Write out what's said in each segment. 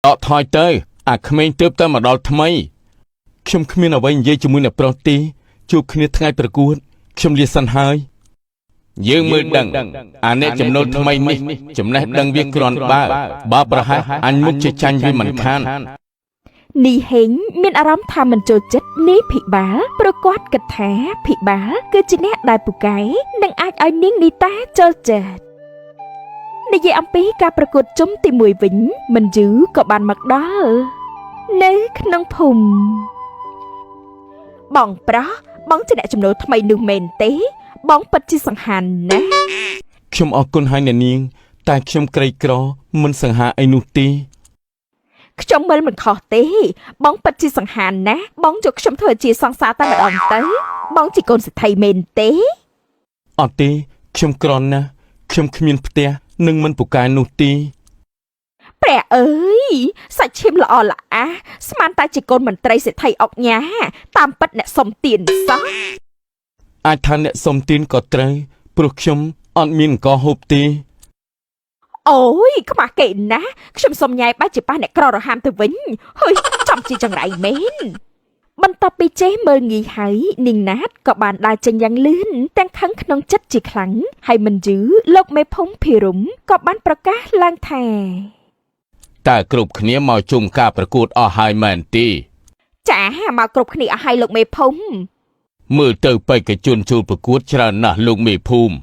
ดอถอยเตยក្មេងទើបតែមកដល់ថ្មីខ្ញុំគ្មានអ្វីនិយាយជាមួយអ្នកប្រុសទេជួបគ្នាថ្ងៃប្រកួតខ្ញុំលាសិនហើយយើងមើលដឹងអាអ្នកចំណូលថ្មីនេះចំណេះដឹងវាគ្រាន់បើប្រហែលអញមុខជាចាញ់វាមិនខាននីហេងមានអារម្មណ៍ថាមិនចូលចិត្តនាងភិបាលប្រកាសគិតថាភិបាលគឺជាអ្នកដែលពូកែនឹងអាចឲ្យនាងនីតាចូលចិត្តនិយាយអំពីការប្រកួតជុំទី1វិញមិនយូរក៏បានមកដល់នៅក្នុងភូមិបងប្រុសបងជាអ្នកចំណូលថ្មីនោះមែនទេបងពិតជាសង្ហាណាស់ខ្ញុំអរគុណហើយអ្នកនាងតែខ្ញុំក្រីក្រមិនសង្ហាអីនោះទេខ្ញុំមិនខុសទេបងពិតជាសង្ហាណាស់បងយកខ្ញុំធ្វើជាសង្សារតែម្ដងទៅបងជាកូនសេដ្ឋីមែនទេអត់ទេខ្ញុំក្រណាស់ខ្ញុំគ្មានផ្ទះនឹងមិនពូកែនោះទេព្រះអើយសាច់ឈាមល្អល្អះស្មានតែជាកូនមន្ត្រីសេដ្ឋីអុកញ៉ាតាមពិតអ្នកសុំទានសោះអាចថាអ្នកសុំទានក៏ត្រូវព្រោះខ្ញុំអត់មានអង្គហូបទេអូយខ្មាស់គេណាខ្ញុំសុំញ៉ៃបាច់ជាប៉ះអ្នកក្ររហាមទៅវិញហុយចំជាចង្រៃមែនបន្ទាប់ពីចេះមើលងាយហើយនាងណាតក៏បានដើរចេញយ៉ាងលឿនទាំងខឹងក្នុងចិត្តជាខ្លាំងហើយមិនយូរលោកមេភូមិភិរមក៏បានប្រកាសឡើងថាតើគ្រប់គ្នាមកជុំការប្រកួតអស់ហើយមែនទេចាមកគ្រប់គ្នាអស់ហើយលោកមេភូមិមើលទៅបេក្ខជនចូលប្រកួតច្រើនណាស់លោកមេភូមិ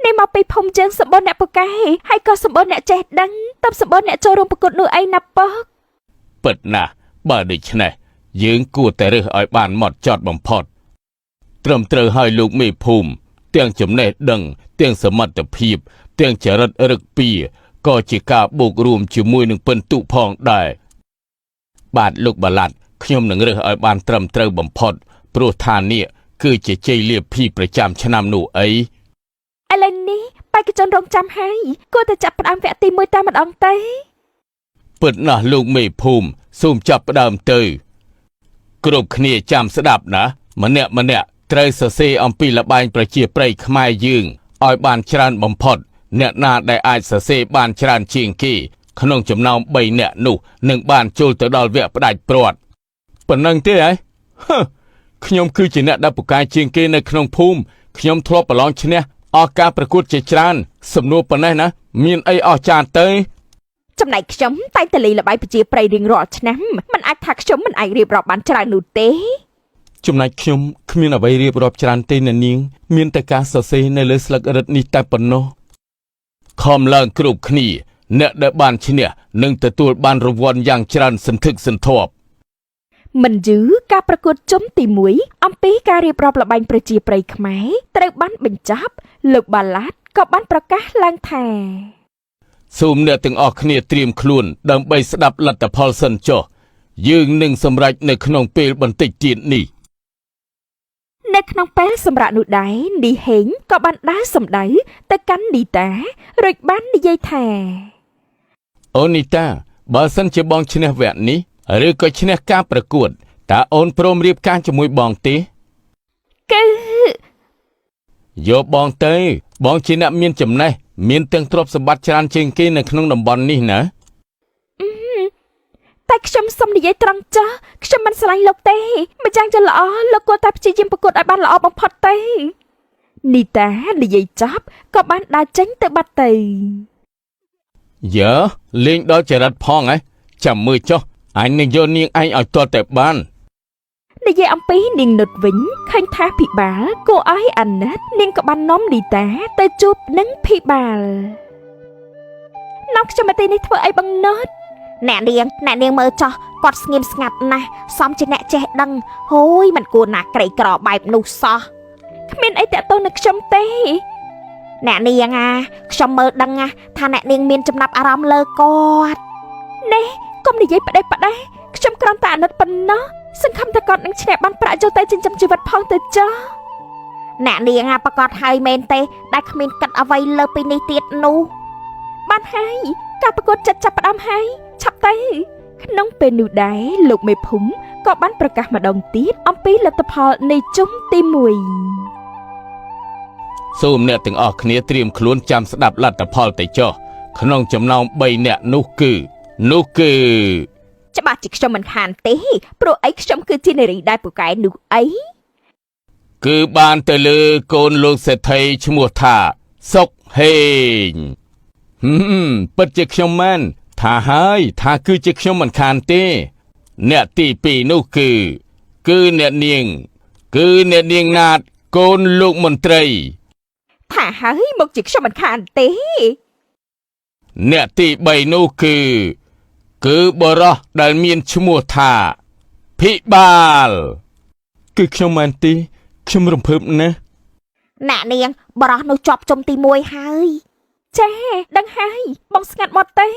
នេះមកពីភូមិជើងសម្បូរអ្នកពូកែហើយក៏សម្បូរអ្នកចេះដឹងតាមសម្បូរអ្នកចូលរួមប្រកួតនោះអីណាប៉កពិតណាស់បើដូច្នេះយើងគួរតែរើសឲ្យបានហ្មត់ចត់បំផុតត្រឹមត្រូវឲ្យលោកមេភូមិទាំងចំណេះដឹងទាំងសមត្ថភាពទាំងចរិតរឹកពីក៏ជាការបូករួមជាមួយនឹងពិន្ទុផងដែរបាទលោកបាឡាត់ខ្ញុំនឹងរើសឲ្យបានត្រឹមត្រូវបំផុតព្រោះថានេះគឺជាជ័យលាភីប្រចាំឆ្នាំនោះអីឥឡូវនេះបេក្ខជនរងចាំហើយគួរតែចាប់ផ្ដើមវគ្គទី1តែម្ដងទេពិតណាស់លោកមេភូមិសូមចាប់ផ្ដើមទៅគ្រប់គ្នាចាំស្ដាប់ណាម្នាក់ត្រូវសរសេរអំពីល្បែងប្រជាប្រិយខ្មែរយើងឲ្យបានច្រើនបំផុតអ្នកណាដែលអាចសរសេរបានច្រើនជាងគេក្នុងចំណោម3នាក់នោះនឹងបានចូលទៅដល់វគ្គផ្ដាច់ព្រាត់ប៉ុណ្ណឹងទេហ៎ខ្ញុំគឺជាអ្នកដែលពូកែជាងគេនៅក្នុងភូមិខ្ញុំធ្លាប់ប្រឡងឈ្នះអស់ការប្រកួតជាច្រើនសំណួរប៉ុណ្ណេះណាមានអីអស្ចារ្យទៅចំណែកខ្ញុំតែងតែលេងល្បែងប្រជាប្រិយរៀងរាល់ឆ្នាំមិនអាចថាខ្ញុំមិនអាចរៀបរាប់បានច្រើននោះទេចំណែកខ្ញុំគ្មានអ្វីរៀបរាប់ច្រើនទេអ្នកនាងមានតែការសរសេរនៅលើស្លឹករឹតនេះតែប៉ុណ្ណោះខំឡើងគ្រប់គ្នាអ្នកដែលបានឈ្នះនឹងទទួលបានរង្វាន់យ៉ាងច្រើនសន្ធឹកសន្ធាប់មិនយូរការប្រកួតជុំទី1អំពីការរៀបរាប់ល្បែងប្រជាប្រិយខ្មែរត្រូវបានបញ្ចប់លោកបាឡាត់ក៏បានប្រកាសឡើងថាសូមអ្នកទាំងអស់គ្នាត្រៀមខ្លួនដើម្បីស្ដាប់លទ្ធផលសិនចុះយើងនឹងសម្រេចនៅក្នុងពេលបន្តិចទៀតនេះនៅក្នុងពេលសម្រាប់នោះដែរនីហេងក៏បានដើរសម្ដៅទៅកាន់នីតារួចបាននិយាយថាអូនីតាបើសិនជាបងឈ្នះវគ្គនេះឬក៏ឈ្នះការប្រកួតតើអូនព្រមរៀបការជាមួយបងទេគឺយកបងទៅបងជាអ្នកមានចំណេះមានទាំងទ្រព្យសម្បត្តិច្រើនជាងគេនៅក្នុងតំបន់នេះណាតែខ្ញុំសុំនិយាយត្រង់ចាស់ខ្ញុំមិនស្រឡាញ់លោកទេមិនយ៉ាងจะល្អលោកគួរតែព្យាយាមប្រកួតឲ្យបានល្អបំផុតទេនីតានិយាយចប់ក៏បានដើរចេញទៅបាត់ទៅយើលេងដល់ចរិតផងហ៎ចាំមើលចុះអញនឹងយកនាងឯងឲ្យទាល់តែបាននិយាយអំពីនាងនុតវិញឃើញថាភិបាលគួរឲ្យអាណិតនាងក៏បាននាំនីតាទៅជួបនឹងភិបាលនាំខ្ញុំមកទីនេះធ្វើអីបងនុតអ្នកនាងមើលចោះគាត់ស្ងៀមស្ងាត់ណាស់សមជាអ្នកចេះដឹងហូយមិនគួរណាក្រីក្របែបនោះសោះគ្មានអីតាក់ទងនឹងខ្ញុំទេអ្នកនាងខ្ញុំមើលដឹងថាអ្នកនាងមានចំណាប់អារម្មណ៍លើគាត់នេះកុំនិយាយផ្ដេសផ្ដាសខ្ញុំគ្រាន់តែអាណិតប៉ុណ្ណោះសង្ឃឹមថាគាត់នឹងឈ្នះបានប្រាក់យកទៅចិញ្ចឹមជីវិតផងទៅចុះអ្នកនាងប្រកាសហើយមែនទេដែលគ្មានគិតអ្វីលើពីនេះទៀតនោះបានហើយការប្រកួតចិត្តចាប់ផ្ដើមហើយឆាប់ទៅក្នុងពេលនោះដែរលោកមេភូមិក៏បានប្រកាសម្ដងទៀតអំពីលទ្ធផលនៃជុំទី1សូមអ្នកទាំងអស់គ្នាត្រៀមខ្លួនចាំស្ដាប់លទ្ធផលទៅចុះក្នុងចំណោម3អ្នកនោះគឺ នោះគឺ ច្បាស់ជាខ្ញុំមិនខានទេព្រោះអីខ្ញុំគឺជានារីដែលពូកែនោះអី គឺបានទៅលើកូនលោកសេដ្ឋីឈ្មោះថាសុកហេងពិតជាខ្ញុំមែនថាហើយថាគឺជាខ្ញុំមិនខានទេអ្នកទី2នោះគឺអ្នកនាងណាតកូនលោកមន្ត្រី ថាហើយមកជាខ្ញុំមិនខានទេ អ្នកទី3នោះគឺបរោះដែលមានឈ្មោះថាភិបាលគឺខ្ញុំមែនទេខ្ញុំរំភើបណាស់ ណាក់នាងបរោះនោះជាប់ជុំទី1ហើយចាដឹងហើយបងស្ងាត់មកទេ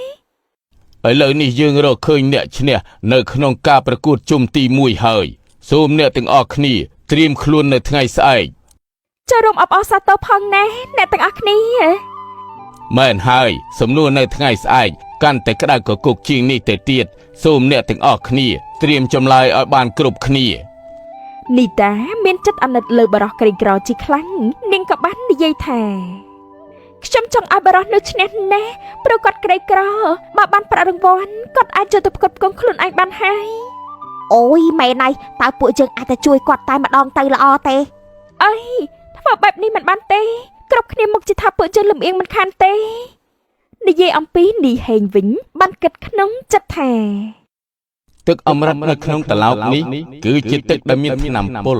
ឥឡូវនេះយើងរកឃើញអ្នកឈ្នះនៅក្នុងការប្រកួតជុំទី1ហើយសូមអ្នកទាំងអស់គ្នាត្រៀមខ្លួននៅថ្ងៃស្អែក ចូលរួមអបអរសាទរផងណាអ្នកទាំងអស់គ្នា មែនហើយសំណួរនៅថ្ងៃស្អែកកាន់តែក្តៅកគុកជាងនេះទៅទៀតសូមអ្នកទាំងអស់គ្នាត្រៀមចម្លើយឲ្យបានគ្រប់គ្នា នីតាមានចិត្តអាណិតលើបរោះក្រីក្រជាខ្លាំងនាងក៏បាននិយាយថាខ្ញុំចង់ឲ្យបរោះនោះឈ្នះណាស់ព្រោះគាត់ក្រីក្របើបានប្រាក់រង្វាន់គាត់អាចចូលទៅផ្គត់ផ្គង់ខ្លួនឯងបានហើយអូយម៉ែណៃតើពួកយើងអាចទៅជួយគាត់តែម្ដងទៅល្អទេអីធ្វើបែបនេះមិនបានទេគ្រប់គ្នាមកជាថាពួកយើងលំអៀងមិនខានទេនិយាយអំពីនីហេងវិញបានគិតក្នុងចិត្តថា ទឹកអមរិតនៅក្នុងតឡោកនេះគឺជាទឹកដែលមានថ្នាំពុល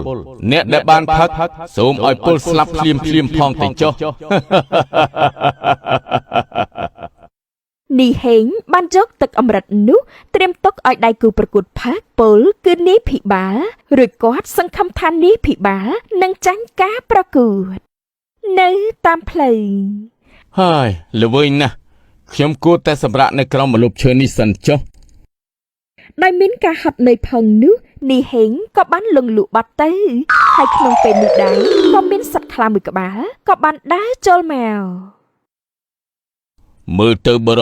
អ្នកដែលបានផឹកសូមឲ្យពុលស្លាប់ភ្លាមផងទៅចុះ នីហេងបានយកទឹកអមរិតនោះត្រៀមទុកឲ្យដៃគូប្រកួតផឹកពុលគឺនាយភិបាលរួចគាត់សង្ឃឹមថានាយភិបាលនឹងចាញ់ការប្រកួតនៅតាមផ្លូវ ហើយល្វើយណាស់ខ្ញុំគួរតែសម្រាកនៅក្រោមម្លប់ឈើនេះសិនចុះ ដោយមានការហត់នឿយផងនោះនីហេងក៏បានលងលក់បាត់ទៅហើយក្នុងពេលនេះដែរក៏មានសត្វខ្លាមួយក្បាលក៏បានដើរចូលមក មើលទៅបរោះ